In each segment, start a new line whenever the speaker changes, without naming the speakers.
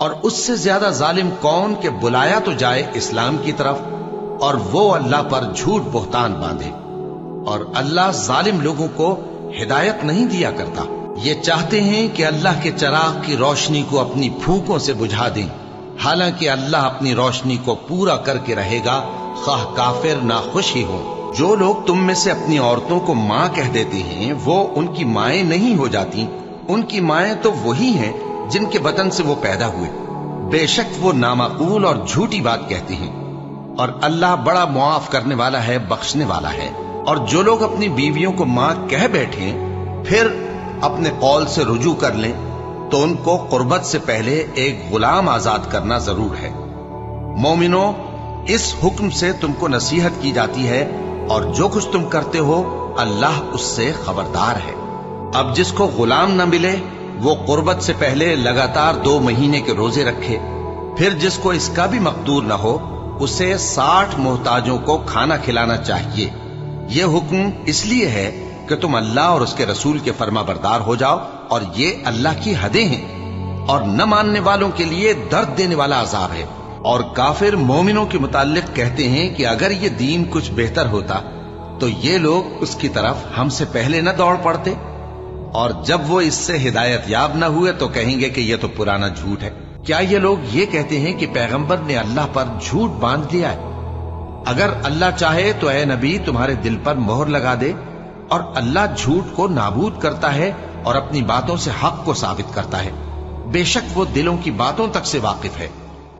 اور اس سے زیادہ ظالم کون کہ بلایا تو جائے اسلام کی طرف اور وہ اللہ پر جھوٹ بہتان باندھے، اور اللہ ظالم لوگوں کو ہدایت نہیں دیا کرتا۔ یہ چاہتے ہیں کہ اللہ کے چراغ کی روشنی کو اپنی پھونکوں سے بجھا دیں، حالانکہ اللہ اپنی روشنی کو پورا کر کے رہے گا، خواہ کافر ناخوش ہی ہوں۔ جو لوگ تم میں سے اپنی عورتوں کو ماں کہہ دیتے ہیں وہ ان کی مائیں نہیں ہو جاتی، ان کی مائیں تو وہی ہیں جن کے بطن سے وہ پیدا ہوئے، بے شک وہ نامعقول اور جھوٹی بات کہتے ہیں، اور اللہ بڑا معاف کرنے والا ہے، بخشنے والا ہے۔ اور جو لوگ اپنی بیویوں کو ماں کہہ بیٹھیں پھر اپنے قول سے رجوع کر لیں تو ان کو قربت سے پہلے ایک غلام آزاد کرنا ضرور ہے۔ مومنو، اس حکم سے تم کو نصیحت کی جاتی ہے اور جو کچھ تم کرتے ہو اللہ اس سے خبردار ہے۔ اب جس کو غلام نہ ملے وہ قربت سے پہلے لگاتار 2 مہینے کے روزے رکھے، پھر جس کو اس کا بھی مقدور نہ ہو اسے 60 محتاجوں کو کھانا کھلانا چاہیے۔ یہ حکم اس لیے ہے کہ تم اللہ اور اس کے رسول کے فرما بردار ہو جاؤ، اور یہ اللہ کی حدیں ہیں، اور نہ ماننے والوں کے لیے درد دینے والا عذاب ہے۔ اور کافر مومنوں کے متعلق کہتے ہیں کہ اگر یہ دین کچھ بہتر ہوتا تو یہ لوگ اس کی طرف ہم سے پہلے نہ دوڑ پڑتے، اور جب وہ اس سے ہدایت یاب نہ ہوئے تو کہیں گے کہ یہ تو پرانا جھوٹ ہے۔ کیا یہ لوگ یہ کہتے ہیں کہ پیغمبر نے اللہ پر جھوٹ باندھ لیا ہے؟ اگر اللہ چاہے تو اے نبی تمہارے دل پر مہر لگا دے، اور اللہ جھوٹ کو نابود کرتا ہے اور اپنی باتوں سے حق کو ثابت کرتا ہے۔ بے شک وہ دلوں کی باتوں تک سے واقف ہے،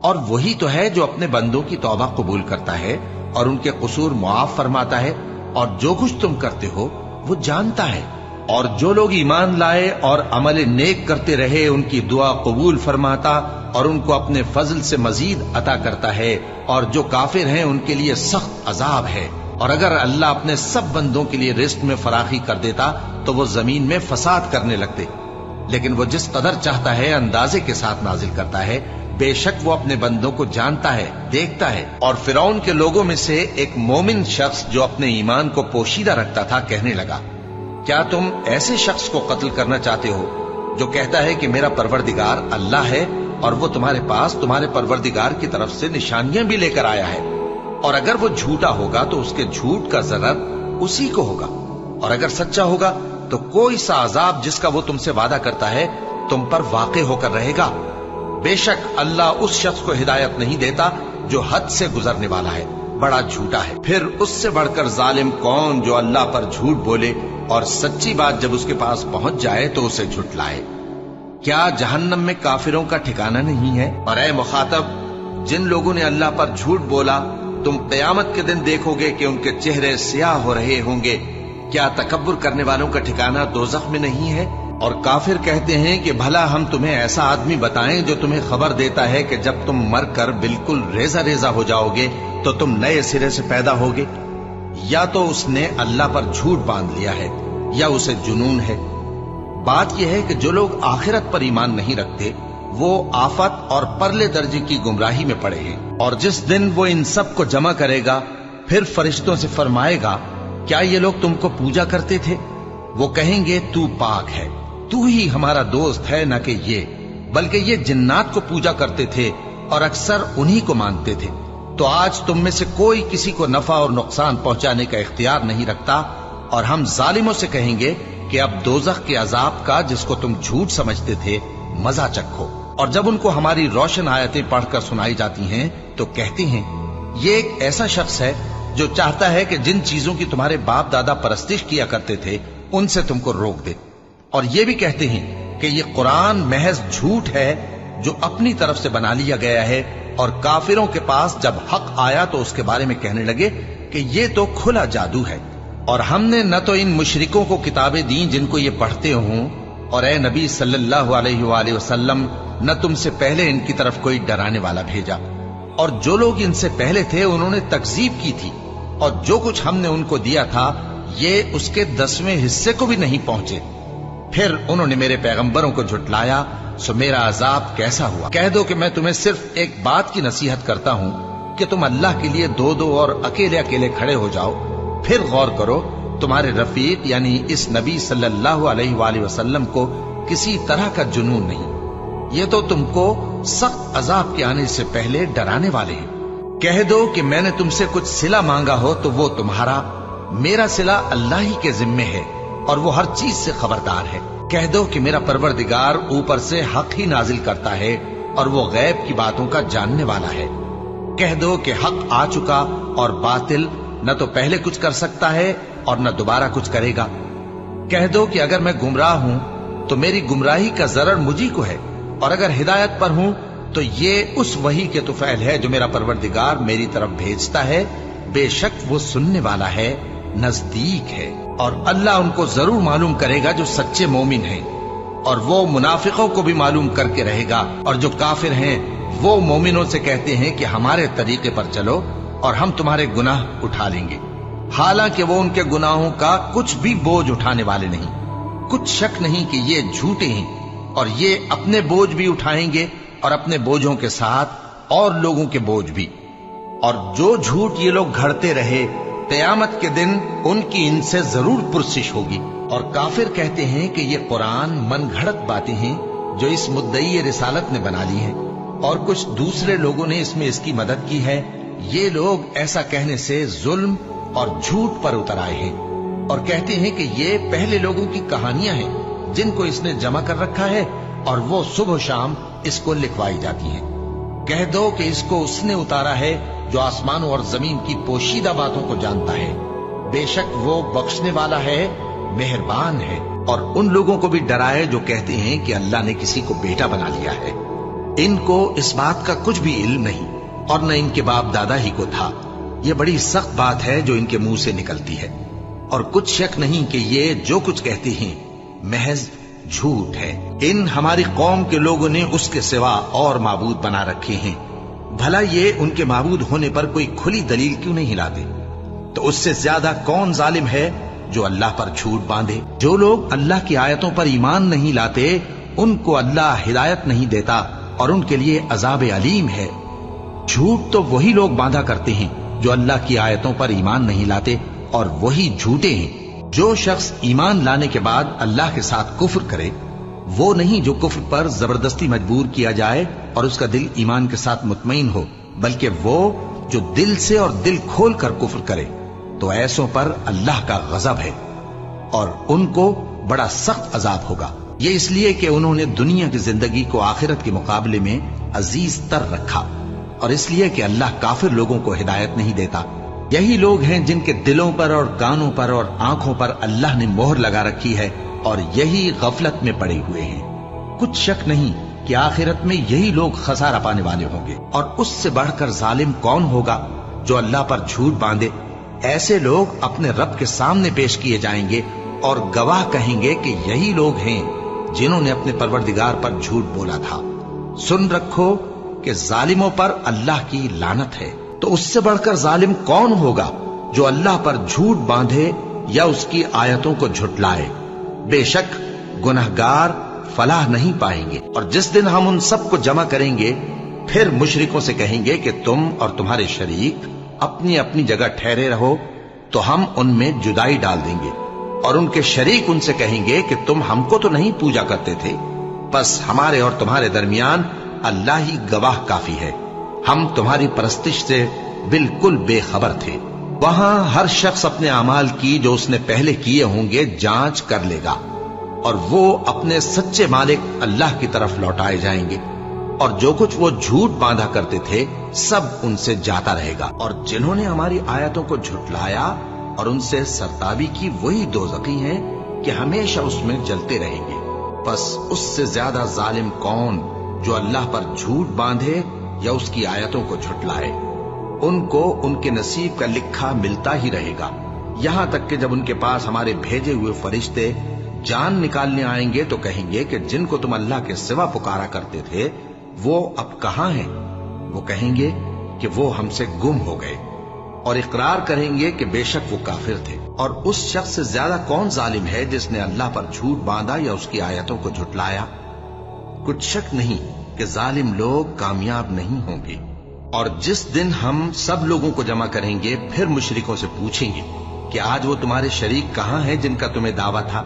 اور وہی تو ہے جو اپنے بندوں کی توبہ قبول کرتا ہے اور ان کے قصور معاف فرماتا ہے، اور جو کچھ تم کرتے ہو وہ جانتا ہے۔ اور جو لوگ ایمان لائے اور عمل نیک کرتے رہے ان کی دعا قبول فرماتا اور ان کو اپنے فضل سے مزید عطا کرتا ہے، اور جو کافر ہیں ان کے لیے سخت عذاب ہے۔ اور اگر اللہ اپنے سب بندوں کے لیے رزق میں فراخی کر دیتا تو وہ زمین میں فساد کرنے لگتے، لیکن وہ جس قدر چاہتا ہے اندازے کے ساتھ نازل کرتا ہے۔ بے شک وہ اپنے بندوں کو جانتا ہے، دیکھتا ہے۔ اور فرعون کے لوگوں میں سے ایک مومن شخص جو اپنے ایمان کو پوشیدہ رکھتا تھا کہنے لگا، کیا تم ایسے شخص کو قتل کرنا چاہتے ہو جو کہتا ہے کہ میرا پروردگار اللہ ہے، اور وہ تمہارے پاس تمہارے پروردگار کی طرف سے نشانیاں بھی لے کر آیا ہے؟ اور اگر وہ جھوٹا ہوگا تو اس کے جھوٹ کا ضرر اسی کو ہوگا، اور اگر سچا ہوگا تو کوئی سا عذاب جس کا وہ تم سے وعدہ کرتا ہے تم پر واقع ہو کر رہے گا۔ بے شک اللہ اس شخص کو ہدایت نہیں دیتا جو حد سے گزرنے والا ہے، بڑا جھوٹا ہے۔ پھر اس سے بڑھ کر ظالم کون جو اللہ پر جھوٹ بولے اور سچی بات جب اس کے پاس پہنچ جائے تو اسے جھٹلائے۔ کیا جہنم میں کافروں کا ٹھکانہ نہیں ہے؟ اور اے مخاطب، جن لوگوں نے اللہ پر جھوٹ بولا تم قیامت کے دن دیکھو گے کہ ان کے چہرے سیاہ ہو رہے ہوں گے۔ کیا تکبر کرنے والوں کا ٹھکانہ دوزخ میں نہیں ہے؟ اور کافر کہتے ہیں کہ بھلا ہم تمہیں ایسا آدمی بتائیں جو تمہیں خبر دیتا ہے کہ جب تم مر کر بالکل ریزہ ریزہ ہو جاؤ گے تو تم نئے سرے سے پیدا ہوگے؟ یا تو اس نے اللہ پر جھوٹ باندھ لیا ہے یا اسے جنون ہے۔ بات یہ ہے کہ جو لوگ آخرت پر ایمان نہیں رکھتے وہ آفت اور پرلے درجے کی گمراہی میں پڑے ہیں۔ اور جس دن وہ ان سب کو جمع کرے گا پھر فرشتوں سے فرمائے گا، کیا یہ لوگ تم کو پوجا کرتے تھے؟ وہ کہیں گے تو پاک ہے، تو ہی ہمارا دوست ہے، نہ کہ یہ، بلکہ یہ جنات کو پوجا کرتے تھے اور اکثر انہی کو مانتے تھے۔ تو آج تم میں سے کوئی کسی کو نفع اور نقصان پہنچانے کا اختیار نہیں رکھتا، اور ہم ظالموں سے کہیں گے کہ اب دوزخ کے عذاب کا جس کو تم جھوٹ سمجھتے تھے مزہ چکھو۔ اور جب ان کو ہماری روشن آیتیں پڑھ کر سنائی جاتی ہیں تو کہتے ہیں یہ ایک ایسا شخص ہے جو چاہتا ہے کہ جن چیزوں کی تمہارے باپ دادا پرستش کیا کرتے تھے ان سے تم کو روک دے۔ اور یہ بھی کہتے ہیں کہ یہ قرآن محض جھوٹ ہے جو اپنی طرف سے بنا لیا گیا ہے۔ اور کافروں کے پاس جب حق آیا تو اس کے بارے میں کہنے لگے کہ یہ تو کھلا جادو ہے، اور ہم نے نہ تو ان مشرکوں کو کتابیں دیں جن کو یہ پڑھتے ہوں، اور اے نبی صلی اللہ علیہ وآلہ وسلم نہ تم سے پہلے ان کی طرف کوئی ڈرانے والا بھیجا، اور جو لوگ ان سے پہلے تھے انہوں نے تکذیب کی تھی، اور جو کچھ ہم نے ان کو دیا تھا یہ اس کے 10ویں حصے کو بھی نہیں پہنچے۔ پھر انہوں نے میرے پیغمبروں کو جھٹلایا، سو میرا عذاب کیسا ہوا۔ کہہ دو کہ میں تمہیں صرف ایک بات کی نصیحت کرتا ہوں کہ تم اللہ کے لیے دو دو اور اکیلے اکیلے کھڑے ہو جاؤ، پھر غور کرو تمہارے رفیق یعنی اس نبی صلی اللہ علیہ وآلہ وسلم کو کسی طرح کا جنون نہیں، یہ تو تم کو सख्त अजाब के आने से पहले डराने वाले हैं। कह दो कि मैंने तुमसे कुछ सिला मांगा हो तो वो तुम्हारा, मेरा सिला अल्लाह ही के जिम्मे है और वो हर चीज से खबरदार है। कह दो कि मेरा परवरदिगार ऊपर से हक ही नाजिल करता है और वो गैब की बातों का जानने वाला है। कह दो कि हक आ चुका और बातिल न तो पहले कुछ कर सकता है और न दोबारा कुछ करेगा। कह दो कि अगर मैं गुमराह हूं तो मेरी गुमराही का जरर मुझी को है, और अगर हिदायत पर हूं तो ये उस वही के तुफैल है जो मेरा परवरदिगार मेरी तरफ भेजता है। बेशक वो सुनने वाला है, नजदीक है। और अल्लाह उनको जरूर मालूम करेगा जो सच्चे मोमिन हैं, और वो मुनाफिकों को भी मालूम करके रहेगा। और जो काफिर हैं वो मोमिनों से कहते हैं कि हमारे तरीके पर चलो और हम तुम्हारे गुनाह उठा लेंगे, हालांकि वो उनके गुनाहों का कुछ भी बोझ उठाने वाले नहीं। कुछ शक नहीं कि ये झूठे हैं और ये अपने बोझ भी उठाएंगे और अपने बोझों के साथ और लोगों के बोझ भी। और जो झूठ ये लोग घड़ते रहे, क़यामत के दिन उनकी इनसे जरूर पुरसिश होगी। और काफिर कहते हैं कि ये कुरान मनगढ़ंत बातें हैं जो इस मुद्दई रिसालत ने बना ली हैं, और कुछ दूसरे लोगों ने इसमें इसकी मदद की है। ये लोग ऐसा कहने से जुल्म और झूठ पर उतर आए हैं और कहते हैं कि ये पहले लोगों की कहानियां हैं जिनको इसने जमा कर रखा है और वो सुबह शाम इसको लिखवाई जाती हैं। कह दो कि इसको उसने उतारा है जो आसमानों और जमीन की पोशीदा बातों को जानता है। बेशक वो बख्शने वाला है, मेहरबान है। और उन लोगों को भी डराए जो कहते हैं कि अल्लाह ने किसी को बेटा बना लिया है। इनको इस बात का कुछ भी इल्म नहीं और न इनके बाप दादा ही को था। ये बड़ी सख्त बात है जो इनके मुंह से निकलती है, और कुछ शक नहीं कि ये जो कुछ कहते हैं महज झूठ है। इन हमारी कौम के लोगों ने उसके सिवा और माबूद बना रखे हैं। भला ये उनके माबूद होने पर कोई खुली दलील क्यों नहीं लाते? तो उससे ज्यादा कौन जालिम है जो अल्लाह पर झूठ बांधे। जो लोग अल्लाह की आयतों पर ईमान नहीं लाते उनको अल्लाह हिदायत नहीं देता और उनके लिए अजाब अलीम है। झूठ तो वही लोग बांधा करते हैं जो अल्लाह की आयतों पर ईमान नहीं लाते, और वही झूठे हैं। जो शख्स ईमान लाने के बाद अल्लाह के साथ कुफ्र करे, वो नहीं जो कुफ्र पर जबरदस्ती मजबूर किया जाए और उसका दिल ईमान के साथ मुतमईन हो, बल्कि वो जो दिल से और दिल खोल कर कुफ्र करे। तो ऐसों पर अल्लाह का गजब है और उनको बड़ा सख्त अजाब होगा। ये इसलिए कि उन्होंने दुनिया की जिंदगी को आखिरत के मुकाबले में अजीज तर रखा, और इसलिए कि अल्लाह काफिर लोगों को हिदायत नहीं देता। यही लोग हैं जिनके दिलों पर और कानों पर और आंखों पर अल्लाह ने मोहर लगा रखी है, और यही गफलत में पड़े हुए हैं। कुछ शक नहीं कि आखिरत में यही लोग खसारा पाने वाले होंगे। और उससे बढ़कर जालिम कौन होगा जो अल्लाह पर झूठ बांधे। ऐसे लोग अपने रब के सामने पेश किए जाएंगे और गवाह कहेंगे कि यही लोग हैं जिन्होंने अपने परवरदिगार पर झूठ बोला था। सुन रखो कि जालिमों पर अल्लाह की लानत है। तो उससे बढ़कर जालिम कौन होगा जो अल्लाह पर झूठ बांधे या उसकी आयतों को झुटलाए। बेशक गुनहगार फलाह नहीं पाएंगे। और जिस दिन हम उन सबको जमा करेंगे, फिर मुशरिकों से कहेंगे कि तुम और तुम्हारे शरीक अपनी अपनी जगह ठहरे रहो, तो हम उनमें जुदाई डाल देंगे। और उनके शरीक उनसे कहेंगे कि तुम हमको तो नहीं पूजा करते थे, बस हमारे और तुम्हारे दरमियान अल्लाह ही गवाह काफी है। हम तुम्हारी परस्तिश से बिल्कुल बेखबर थे। वहां हर शख्स अपने अमाल की जो उसने पहले किए होंगे जांच कर लेगा, और वो अपने सच्चे मालिक अल्लाह की तरफ लौटाए जाएंगे। और जो कुछ वो झूठ बांधा करते थे सब उनसे जाता रहेगा। और जिन्होंने हमारी आयतों को झुटलाया और उनसे सरताबी की, वही दोज़खी हैं कि हमेशा उसमें जलते रहेंगे। बस उससे ज्यादा जालिम कौन जो अल्लाह पर झूठ बांधे या उसकी आयतों को झुटलाए। उनको उनके नसीब का लिखा मिलता ही रहेगा, यहां तक कि जब उनके पास हमारे भेजे हुए फरिश्ते जान निकालने आएंगे तो कहेंगे कि जिनको तुम अल्लाह के सिवा पुकारा करते थे वो अब कहां हैं। वो कहेंगे कि वो हमसे गुम हो गए, और इकरार करेंगे कि बेशक वो काफिर थे। और उस शख्स से ज्यादा कौन जालिम है जिसने अल्लाह पर झूठ बांधा या उसकी आयतों को झुटलाया। कुछ शक नहीं कि जालिम लोग कामयाब नहीं होंगे। और जिस दिन हम सब लोगों को जमा करेंगे, फिर मुशरिकों से पूछेंगे कि आज वो तुम्हारे शरीक कहां हैं जिनका तुम्हें दावा था,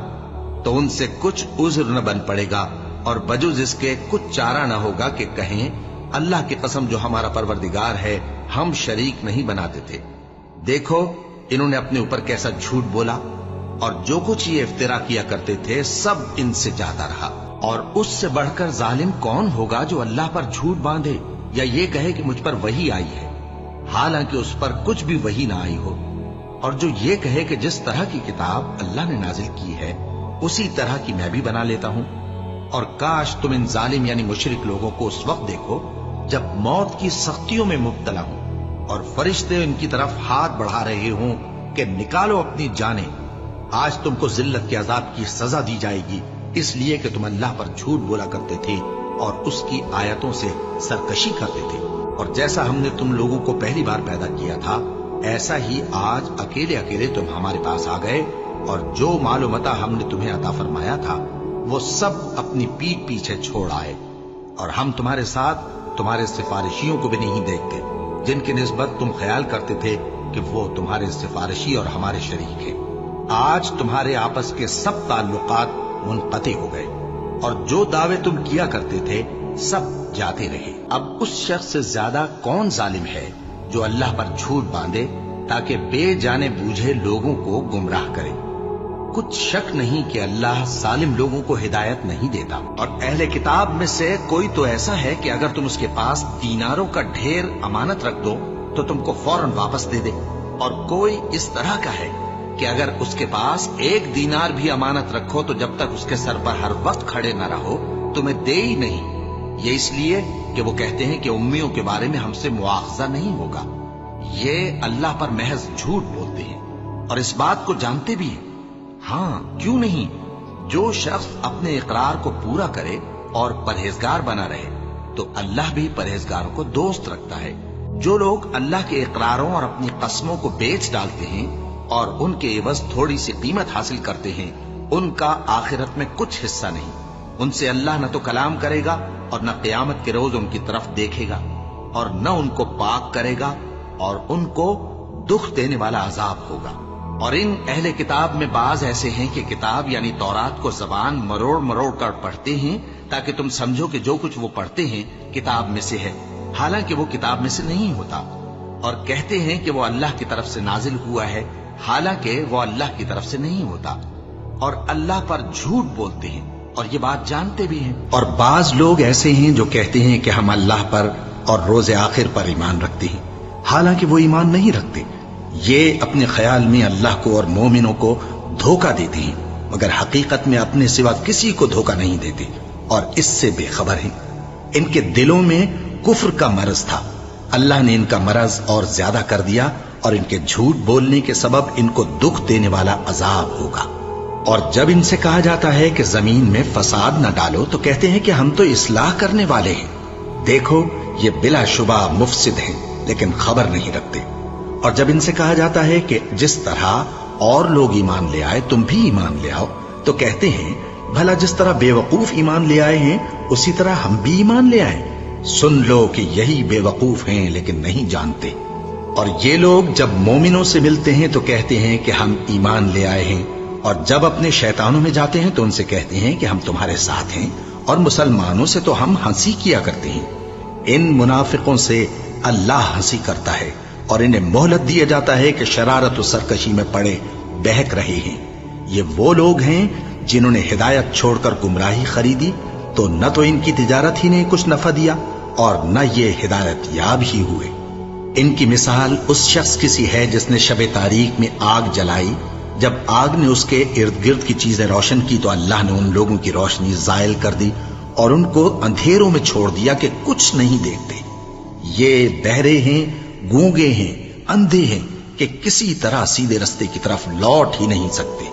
तो उनसे कुछ उज़्र न बन पड़ेगा और बजुज इसके कुछ चारा न होगा कि कहें अल्लाह की कसम जो हमारा परवरदिगार है, हम शरीक नहीं बनाते थे। देखो इन्होंने अपने ऊपर कैसा झूठ बोला, और जो कुछ ये इफ्तिरा किया करते थे सब इनसे जाता रहा। और उससे बढ़कर जालिम कौन होगा जो अल्लाह पर झूठ बांधे या ये कहे कि मुझ पर वही आई है, हालांकि उस पर कुछ भी वही ना आई हो, और जो ये कहे कि जिस तरह की किताब अल्लाह ने नाजिल की है उसी तरह की मैं भी बना लेता हूं। और काश तुम इन जालिम यानी मुशरिक लोगों को उस वक्त देखो जब मौत की सख्तियों में मुब्तला हो और फरिश्ते इनकी तरफ हाथ बढ़ा रहे हों कि निकालो अपनी जानें, आज तुमको जिल्लत के अजाब की सजा दी जाएगी, इसलिए कि तुम अल्लाह पर झूठ बोला करते थे और उसकी आयतों से सरकशी करते थे। और जैसा हमने तुम लोगों को पहली बार पैदा किया था, ऐसा ही आज अकेले अकेले तुम हमारे पास आ गए, और जो मालूम मता हमने तुम्हें अता फरमाया था वो सब अपनी पीठ पीछे छोड़ आए, और हम तुम्हारे साथ तुम्हारे सिफारिशियों को भी नहीं देखते जिनकी निस्बत तुम ख्याल करते थे कि वो तुम्हारे सिफारिशी और हमारे शरीक हैं। आज तुम्हारे आपस के सब ताल्लुकात मुनक़ती हो गए, और जो दावे तुम किया करते थे सब जाते रहे। अब उस शख्स से ज्यादा कौन जालिम है जो अल्लाह पर झूठ बांधे ताकि बेजाने बूझे लोगों को गुमराह करे। कुछ शक नहीं कि अल्लाह जालिम लोगों को हिदायत नहीं देता। और अहले किताब में से कोई तो ऐसा है कि अगर तुम उसके पास दीनारों का ढेर अमानत रख दो तो तुमको फौरन वापस दे दे, और कोई इस तरह का है कि अगर उसके पास 1 दीनार भी अमानत रखो तो जब तक उसके सर पर हर वक्त खड़े न रहो तुम्हें दे ही नहीं। ये इसलिए कि वो कहते हैं कि उम्मियों के बारे में हमसे मुआवजा नहीं होगा। ये अल्लाह पर महज झूठ बोलते हैं और इस बात को जानते भी हैं। हाँ, क्यों नहीं, जो शख्स अपने इकरार को पूरा करे और परहेजगार बना रहे तो अल्लाह भी परहेजगारों को दोस्त रखता है। जो लोग अल्लाह के इकरारों और अपनी कसमों को बेच डालते हैं और उनके एवज थोड़ी सी कीमत हासिल करते हैं, उनका आखिरत में कुछ हिस्सा नहीं। उनसे अल्लाह न तो कलाम करेगा और न क़यामत के रोज उनकी तरफ देखेगा, और न उनको पाक करेगा, और उनको दुख देने वाला अजाब होगा। और इन अहले किताब में बाज ऐसे हैं कि किताब यानी तौरात को जबान मरोड़ मरोड़ कर पढ़ते हैं ताकि तुम समझो कि जो कुछ वो पढ़ते हैं किताब में से है, हालांकि वो किताब में से नहीं होता। और कहते हैं कि वो अल्लाह की तरफ से नाजिल हुआ है, हालांकि वो अल्लाह की तरफ से नहीं होता। और अल्लाह पर झूठ बोलते हैं और ये बात जानते भी हैं। और बाज लोग ऐसे हैं जो कहते हैं कि हम अल्लाह पर और रोज़े आखिर पर ईमान रखते हैं, हालांकि वो ईमान नहीं रखते। ये अपने ख्याल में अल्लाह को और मोमिनों को धोखा देते हैं, मगर हकीकत में अपने सिवा किसी को धोखा नहीं देते और इससे बेखबर हैं। इनके दिलों में कुफ्र का मरज था, अल्लाह ने इनका मरज और ज्यादा कर दिया, और इनके झूठ बोलने के सबब इनको दुख देने वाला अजाब होगा। और जब इनसे कहा जाता है कि जमीन में फसाद न डालो तो कहते हैं कि हम तो इस्लाह करने वाले हैं। देखो ये बिलाशुबा मुफसिद हैं लेकिन खबर नहीं रखते। और जब इनसे कहा जाता है कि जिस तरह और लोग ईमान ले आए तुम भी ईमान ले आओ, तो कहते हैं भला जिस तरह बेवकूफ ईमान ले आए हैं उसी तरह हम भी ईमान ले आए। सुन लो कि यही बेवकूफ हैं लेकिन नहीं जानते। और ये लोग जब मोमिनों से मिलते हैं तो कहते हैं कि हम ईमान ले आए हैं, और जब अपने शैतानों में जाते हैं तो उनसे कहते हैं कि हम तुम्हारे साथ हैं, और मुसलमानों से तो हम हंसी किया करते हैं। इन मुनाफिकों से अल्लाह हंसी करता है और इन्हें मोहलत दिया जाता है कि शरारत और सरकशी में पड़े बहक रहे हैं। ये वो लोग हैं जिन्होंने हिदायत छोड़कर गुमराही खरीदी, तो न तो इनकी तिजारत ही ने कुछ नफा दिया और न ये हिदायत याब ही हुए। इनकी मिसाल उस शख्स की सी है जिसने शबे तारीख में आग जलाई, जब आग ने उसके इर्द गिर्द की चीजें रोशन की तो अल्लाह ने उन लोगों की रोशनी जायल कर दी और उनको अंधेरों में छोड़ दिया कि कुछ नहीं देखते। ये बहरे हैं, गूंगे हैं, अंधे हैं कि किसी तरह सीधे रास्ते की तरफ लौट ही नहीं सकते।